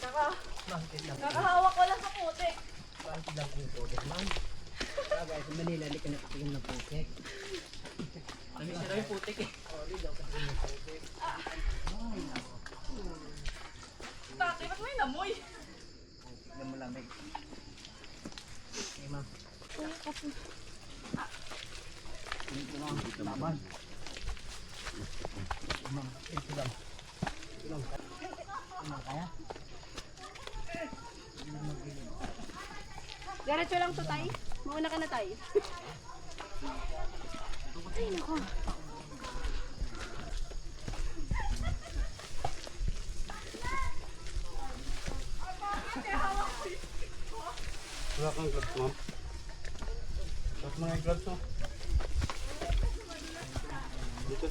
Nakahawak ko lang sa putik. Bakit lang yung putik, ma'am? Bagay, sa Manila, di ka nakatingin ng putik. Namiss na daw yung putik eh. Di daw kasi yung putik. Tatay, ba't may namoy? Putik na malamig. Okay, ma'am. Dito lang, laban. Ma'am, ito lang. Ito lang. Ano kaya? Diretso lang to, tay. Mauna ka na, tay. Ay, nako. Wala kang gloves, ma'am. Tapos mga gloves, no? Dito,